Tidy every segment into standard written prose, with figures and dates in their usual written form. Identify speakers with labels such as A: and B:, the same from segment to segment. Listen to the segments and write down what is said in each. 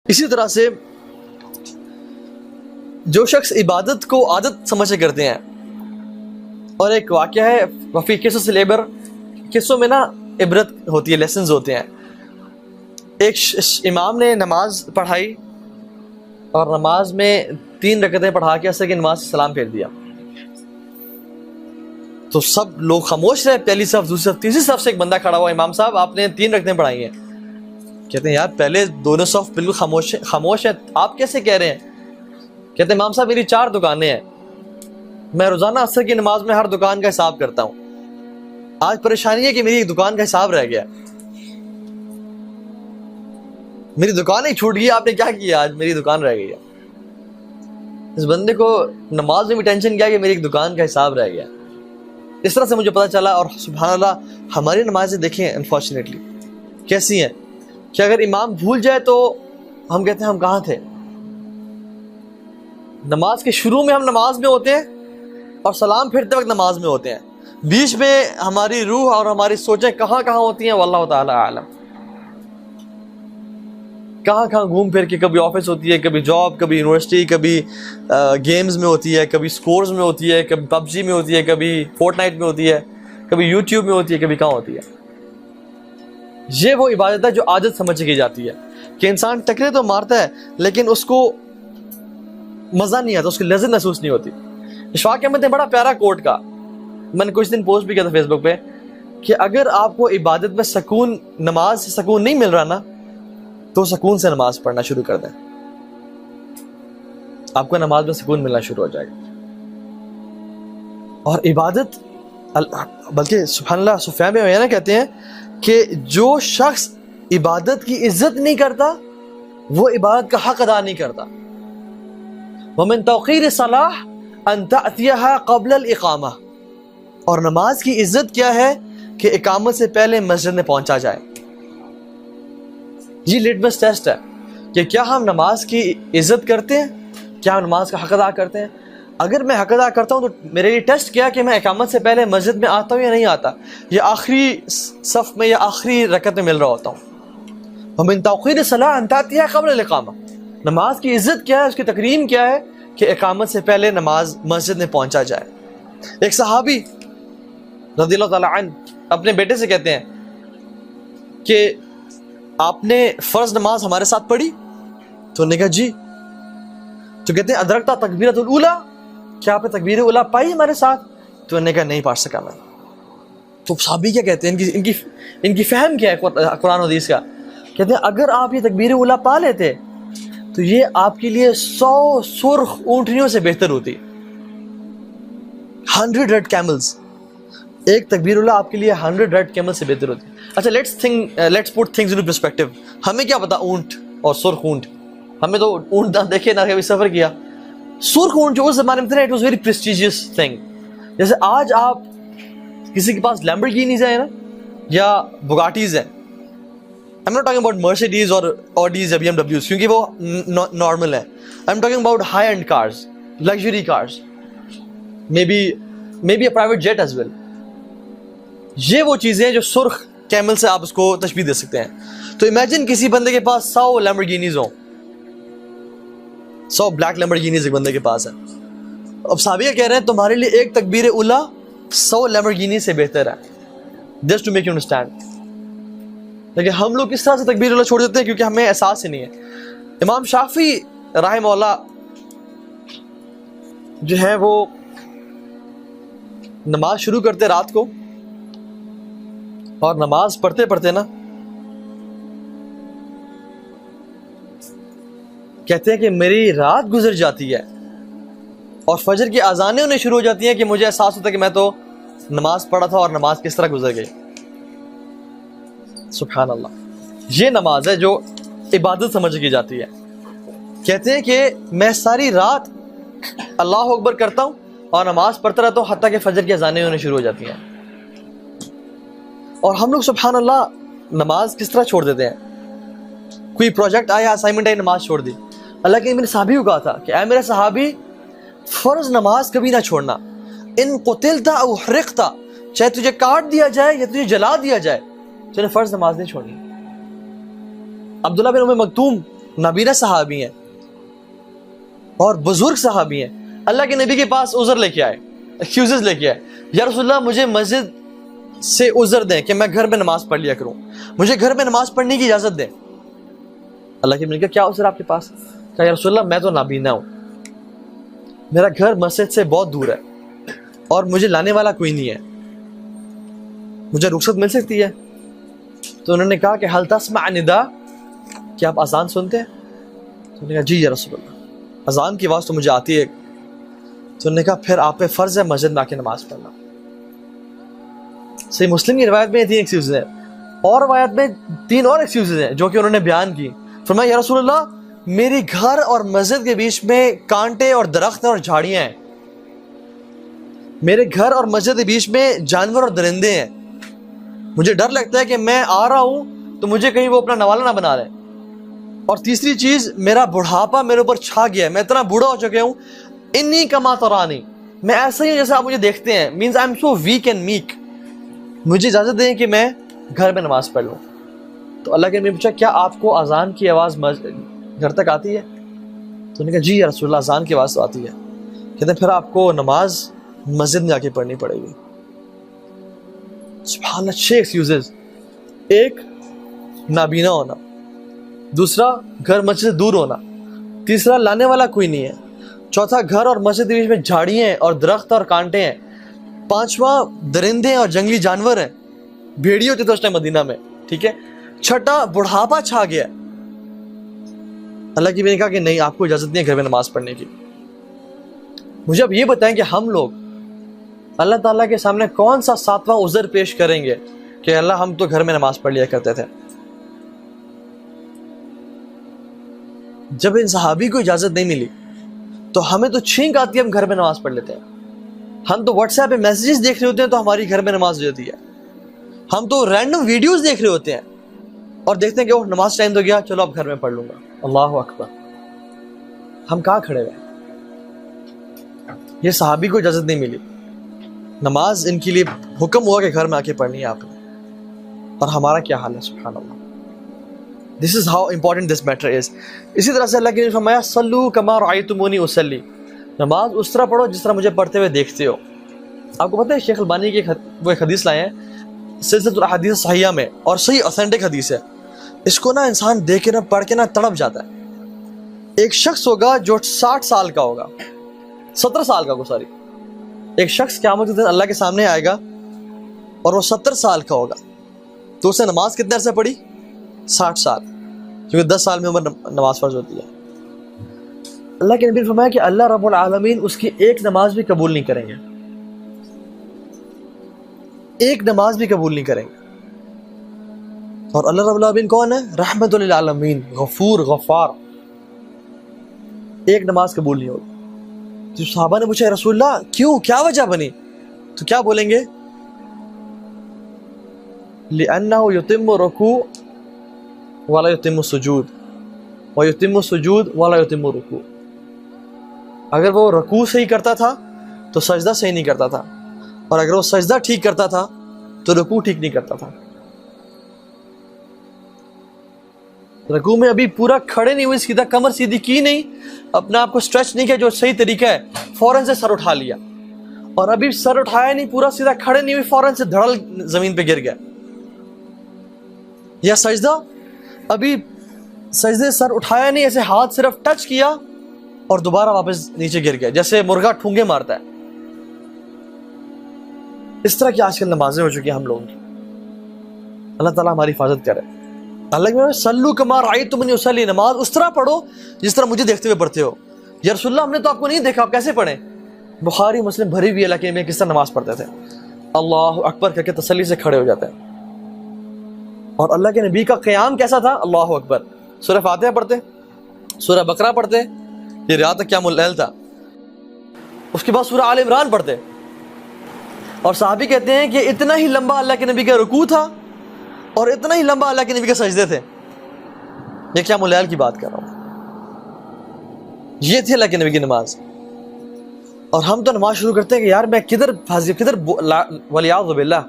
A: اسی طرح سے جو شخص عبادت کو عادت سمجھ کے کرتے ہیں، اور ایک واقعہ ہے وفی قصص العبر، قصوں میں نا عبرت ہوتی ہے، لیسنز ہوتے ہیں. ایک امام نے نماز پڑھائی اور نماز میں 3 رکعتیں پڑھا کے عصر کی نماز سے سلام پھیر دیا. تو سب لوگ خاموش رہے، پہلی صف، دوسری صف، تیسری صف سے ایک بندہ کھڑا ہوا، امام صاحب آپ نے 3 رکعتیں پڑھائی ہیں. کہتے ہیں یار پہلے دونوں صف بالکل خاموش ہیں، آپ کیسے کہہ رہے ہیں؟ کہتے ہیں امام صاحب میری 4 دکانیں ہیں، میں روزانہ عصر کی نماز میں ہر دکان کا حساب کرتا ہوں. آج پریشانی ہے کہ میری ایک دکان کا حساب رہ گیا، میری دکان ہی چھوٹ گئی. آپ نے کیا کیا؟ آج میری دکان رہ گئی ہے. اس بندے کو نماز میں بھی ٹینشن کیا کہ میری ایک دکان کا حساب رہ گیا. اس طرح سے مجھے پتا چلا. اور سبحان اللہ ہماری نمازیں دیکھیں انفارچونیٹلی کیسی ہیں کہ اگر امام بھول جائے تو ہم کہتے ہیں ہم کہاں تھے. نماز کے شروع میں ہم نماز میں ہوتے ہیں اور سلام پھرتے وقت نماز میں ہوتے ہیں، بیچ میں ہماری روح اور ہماری سوچیں کہاں کہاں ہوتی ہیں واللہ تعالی اعلم. کہاں کہاں گھوم پھر کے، کبھی آفس ہوتی ہے، کبھی جاب، کبھی یونیورسٹی، کبھی گیمز میں ہوتی ہے، کبھی سکورز میں ہوتی ہے، کبھی پب جی میں ہوتی ہے، کبھی فورٹ نائٹ میں ہوتی ہے، کبھی یوٹیوب میں ہوتی ہے، کبھی کہاں ہوتی ہے. یہ وہ عبادت ہے جو عادت سمجھ کی جاتی ہے کہ انسان ٹکرے تو مارتا ہے لیکن اس کو مزہ نہیں آتا، اس کی لذت محسوس نہیں ہوتی. اشفاق احمد نے بڑا پیارا کوٹ کا، میں نے کچھ دن پوسٹ بھی کیا تھا فیس بک پہ، کہ اگر آپ کو عبادت میں سکون، نماز سے سکون نہیں مل رہا نا، تو سکون سے نماز پڑھنا شروع کر دیں، آپ کو نماز میں سکون ملنا شروع ہو جائے گا. اور عبادت، بلکہ سبحان اللہ سفیان بن عیینہ کہتے ہیں کہ جو شخص عبادت کی عزت نہیں کرتا وہ عبادت کا حق ادا نہیں کرتا. وَمِن تَوْقِيرِ الصَّلَاةِ أَن تَأْتِيَهَا قَبْلَ الْإِقَامَةِ، اور نماز کی عزت کیا ہے کہ اقامت سے پہلے مسجد میں پہنچا جائے. یہ لٹمس ٹیسٹ ہے کہ کیا ہم نماز کی عزت کرتے ہیں، کیا ہم نماز کا حق ادا کرتے ہیں. اگر میں حق ادا کرتا ہوں تو میرے لیے ٹیسٹ کیا کہ میں اقامت سے پہلے مسجد میں آتا ہوں یا نہیں آتا، یا آخری صف میں یا آخری رکعت میں مل رہا ہوتا ہوں. وَمِن تَوْقِيرِ الصَّلَاةِ أَن تَأْتِيَهَا قَبْلَ الْإِقَامَةِ، نماز کی عزت کیا ہے، اس کی تکریم کیا ہے کہ اقامت سے پہلے نماز مسجد میں پہنچا جائے. ایک صحابی رضی اللہ تعالی عنہ اپنے بیٹے سے کہتے ہیں کہ آپ نے فرض نماز ہمارے ساتھ پڑھی؟ تو انہوں نے کہا جی. تو کہتے ہیں ادرکتا تکبیرۃ الاولیٰ، کیا آپ نے تکبیر اولیٰ پائی ہمارے ساتھ؟ تو انہوں نے کہا نہیں پڑھ سکا میں. تو صحابی کیا کہتے ہیں، ان کی فہم کیا ہے قرآن و حدیث کا؟ کہتے ہیں اگر آپ یہ تکبیر اولیٰ پا لیتے تو یہ آپ کے لیے 100 سرخ اونٹنیوں سے بہتر ہوتی. 100 ریڈ کیملز، ایک تکبیر اولیٰ آپ کے لیے 100 ریڈ کیمل سے بہتر ہوتی. اچھا let's put things into perspective. ہمیں کیا پتا اونٹ اور سرخ اونٹ، ہمیں تو اونٹ دیکھے نہ کبھی سفر کیا. سرخ اونٹ جو اس زمانے میں تھے، it was very prestigious thing. جیسے آج آپ کسی کے پاس لیمبورگینیز ہیں نا یا بگاٹیز ہیں، I'm not talking about Mercedes or Audis یا BMWs کیونکہ وہ نارمل ہے. I'm talking about high end cars, luxury cars, maybe a private jet as well. یہ وہ چیزیں ہیں جو سرخ کیمل سے آپ اس کو تشبیہ دے سکتے ہیں. تو امیجن کسی بندے کے پاس 100 لیمبورگینیز ہوں، 100 بلیک لیمبورگینیز ایک بندے کے پاس ہے. اب صحابیہ کہہ رہے ہیں تمہارے لیے ایک تکبیر اولیٰ 100 لیمبورگینی سے بہتر ہے. Just to make you understand. لیکن ہم لوگ کس طرح سے تکبیر اولیٰ چھوڑ دیتے ہیں کیونکہ ہمیں احساس ہی نہیں ہے. امام شافعی رحمہ اللہ جو ہے وہ نماز شروع کرتے رات کو، اور نماز پڑھتے پڑھتے نا کہتے ہیں کہ میری رات گزر جاتی ہے اور فجر کی اذانیں انہیں شروع ہو جاتی ہیں کہ مجھے احساس ہوتا ہے کہ میں تو نماز پڑھا تھا اور نماز کس طرح گزر گئی. سبحان اللہ. یہ نماز ہے جو عبادت سمجھ کی جاتی ہے. کہتے ہیں کہ میں ساری رات اللہ اکبر کرتا ہوں اور نماز پڑھتا رہتا ہوں حتیٰ کہ فجر کی اذانیں ہونے شروع ہو جاتی ہیں. اور ہم لوگ سبحان اللہ نماز کس طرح چھوڑ دیتے ہیں. کوئی پروجیکٹ آیا، اسائنمنٹ آئی، نماز چھوڑ دی. اللہ کے میرے صحابی کو کہا تھا کہ اے میرے صحابی فرض نماز کبھی نہ چھوڑنا. ان قتلت او حرقت، چاہے تجھے کاٹ دیا جائے یا تجھے جلا دیا جائے، تجھے فرض نماز نہیں چھوڑنی. عبداللہ بن ام مکتوم نابینا صحابی ہیں اور بزرگ صحابی ہیں. اللہ کے نبی کے پاس عذر لے کے آئے, ایکسکیوزز لے کے آئے, یا رسول اللہ مجھے مسجد سے عذر دیں کہ میں گھر میں نماز پڑھ لیا کروں, مجھے گھر میں نماز پڑھنے کی اجازت دیں. اللہ کے نبی نے کہا کیا عذر آپ کے پاس؟ کہا یا رسول اللہ میں تو نابینا ہوں, میرا گھر مسجد سے بہت دور ہے اور مجھے لانے والا کوئی نہیں ہے, مجھے رخصت مل سکتی ہے؟ تو انہوں نے کہا کہ حل تسمع ندا, کیا آپ اذان سنتے ہیں؟ تو انہوں نے کہا جی یا رسول اللہ, اذان کی آواز تو مجھے آتی ہے. تو انہوں نے کہا پھر آپ پہ فرض ہے مسجد میں آ کے نماز پڑھنا. صحیح مسلم کی روایت میں 3 ایکسکیوزز ہیں, اور روایت میں 3 اور ایکسکیوزز ہیں جو کہ انہوں نے بیان کی. فرمایا یا رسول اللہ میری گھر اور مسجد کے بیچ میں کانٹے اور درخت اور جھاڑیاں ہیں, میرے گھر اور مسجد کے بیچ میں جانور اور درندے ہیں, مجھے ڈر لگتا ہے کہ میں آ رہا ہوں تو مجھے کہیں وہ اپنا نوالا نہ بنا لیں. اور تیسری چیز, میرا بڑھاپا میرے اوپر چھا گیا ہے, میں اتنا بوڑھا ہو چکا ہوں, انی کما ترانی, میں ایسا ہی ہوں جیسے آپ مجھے دیکھتے ہیں, means I am so weak and meek, مجھے اجازت دیں کہ میں گھر میں نماز پڑھ لوں. تو اللہ کے نبی نے پوچھا کیا آپ کو اذان کی آواز گھر تک آتی ہے؟ تو انہوں نے کہا جی یا رسول اللہ اذان کی آواز تو آتی ہے. کہتے ہیں پھر آپ کو نماز مسجد میں جا کے پڑھنی پڑے گی. سبحان اللہ, 6 ایکسکیوزز. ایک, نابینا ہونا. دوسرا, گھر مسجد سے دور ہونا. تیسرا, لانے والا کوئی نہیں ہے. چوتھا, گھر اور مسجد کے بیچ میں جھاڑیاں ہیں اور درخت اور کانٹے ہیں. 5واں, درندے اور جنگلی جانور ہیں, بھیڑی ہوتی تھے اس ٹائم مدینہ میں, ٹھیک ہے. 6, بڑھاپا چھا گیا. اللہ کی نے کہا کہ نہیں, آپ کو اجازت نہیں ہے گھر میں نماز پڑھنے کی. مجھے اب یہ بتائیں کہ ہم لوگ اللہ تعالیٰ کے سامنے کون سا 7واں عذر پیش کریں گے کہ اللہ ہم تو گھر میں نماز پڑھ لیا کرتے تھے. جب ان صحابی کو اجازت نہیں ملی تو ہمیں تو چھینک آتی ہے, ہم گھر میں نماز پڑھ لیتے ہیں. ہم تو واٹس ایپ پہ میسیجز دیکھ رہے ہوتے ہیں تو ہماری گھر میں نماز ہو جاتی ہے. ہم تو رینڈم ویڈیوز دیکھ رہے ہوتے ہیں اور دیکھتے ہیں کہ وہ نماز ٹائم تو گیا, چلو اب گھر میں پڑھ لوں گا. اللہ اکبر, ہم کہاں کھڑے ہوئے؟ یہ صحابی کو اجازت نہیں ملی, نماز ان کے لیے حکم ہوا کہ گھر میں آ کے پڑھنی ہے آپ نے, اور ہمارا کیا حال ہے. سبحان اللہ, this is how important this matter is. اسی طرح سے اللہ کی نے فرمایا صلو کما رأیتمونی اصلی, نماز اس طرح پڑھو جس طرح مجھے پڑھتے ہوئے دیکھتے ہو. آپ کو پتہ ہے شیخ البانی کی وہ ایک حدیث لائے ہیں سلسلۃ الاحادیث الصحیحہ میں, اور صحیح اوتھینٹک حدیث ہے. اس کو نا انسان دیکھ کے نا پڑھ کے نا تڑپ جاتا ہے. ایک شخص ہوگا جو 60 سال کا ہوگا, 17 سال کا, سوری, ایک شخص قیامت کے دن اللہ کے سامنے آئے گا اور وہ 70 سال کا ہوگا, تو اسے نماز کتنے عرصے پڑھی؟ 60 سال, کیونکہ 10 سال میں عمر نماز فرض ہوتی ہے. اللہ کے نبی نے فرمایا کہ اللہ رب العالمین اس کی ایک نماز بھی قبول نہیں کریں گے, ایک نماز بھی قبول نہیں کریں گے. اور اللہ رب العالمین کون ہے؟ رحمت للعالمین, غفور غفار. ایک نماز قبول نہیں ہوگی. تو صحابہ نے پوچھا رسول اللہ کیوں, کیا وجہ بنی؟ تو کیا بولیں گے؟ لِأَنَّهُ يُتِمُّ رُكُوعَ وَلَا يُتِمُّ السُّجُودَ وَيُتِمُّ السُّجُودَ وَلَا يُتِمُّ الرُّكُوعَ. اگر وہ رکوع صحیح کرتا تھا تو سجدہ صحیح نہیں کرتا تھا, اور اگر وہ سجدہ ٹھیک کرتا تھا تو رکوع ٹھیک نہیں کرتا تھا. رکوع میں ابھی پورا کھڑے نہیں ہوئے, سیدھا کمر سیدھی کی نہیں, اپنا آپ کو اسٹریچ نہیں کیا جو صحیح طریقہ ہے, فوراً سے سر اٹھا لیا, اور ابھی سر اٹھایا نہیں, پورا سیدھا کھڑے نہیں ہوئے, فوراً سے دھڑل زمین پہ گر گیا. یا سجدہ, ابھی سجدے سر اٹھایا نہیں, ایسے ہاتھ صرف ٹچ کیا اور دوبارہ واپس نیچے گر گیا, جیسے مرغا ٹھونگے مارتا ہے. اس طرح کی آج کل نمازیں ہو چکی ہیں ہم لوگوں کی. اللہ تعالیٰ ہماری حفاظت کرے. اللہ کے صلو کما رأیتمونی اصلی, نماز اس طرح پڑھو جس طرح مجھے دیکھتے ہوئے پڑھتے ہو. یا رسول اللہ ہم نے تو آپ کو نہیں دیکھا, آپ کیسے پڑھیں؟ بخاری مسلم بھری ہوئی اللہ کے میں کس طرح نماز پڑھتے تھے, اللہ اکبر کر کے تسلی سے کھڑے ہو جاتے ہیں. اور اللہ کے نبی کا قیام کیسا تھا؟ اللہ اکبر, سورہ فاتحہ پڑھتے, سورہ بقرہ پڑھتے, یہ رات تک قیام اللیل تھا, اس کے بعد سورہ آل عمران پڑھتے. اور صحابی کہتے ہیں کہ اتنا ہی لمبا اللہ کے نبی کا رکوع تھا اور اتنا ہی لمبا اللہ کے نبی کے سجدے تھے. یہ قیام اللیل کی بات کر رہا ہوں, یہ تھی اللہ کے نبی کی نماز. اور ہم تو نماز شروع کرتے ہیں کہ یار میں کدھر پھنس گیا, کدھر ولیعوذ باللہ,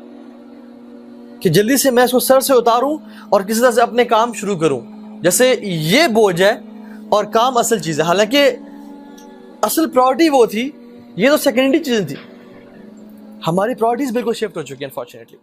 A: کہ جلدی سے میں اس کو سر سے اتاروں اور کسی طرح سے اپنے کام شروع کروں. جیسے یہ بوجھ ہے اور کام اصل چیز ہے، حالانکہ اصل پرائورٹی وہ تھی، یہ تو سیکنڈری چیزیں تھی. ہماری پرائورٹیز بالکل شفٹ ہو چکی ہیں انفارچونیٹلی.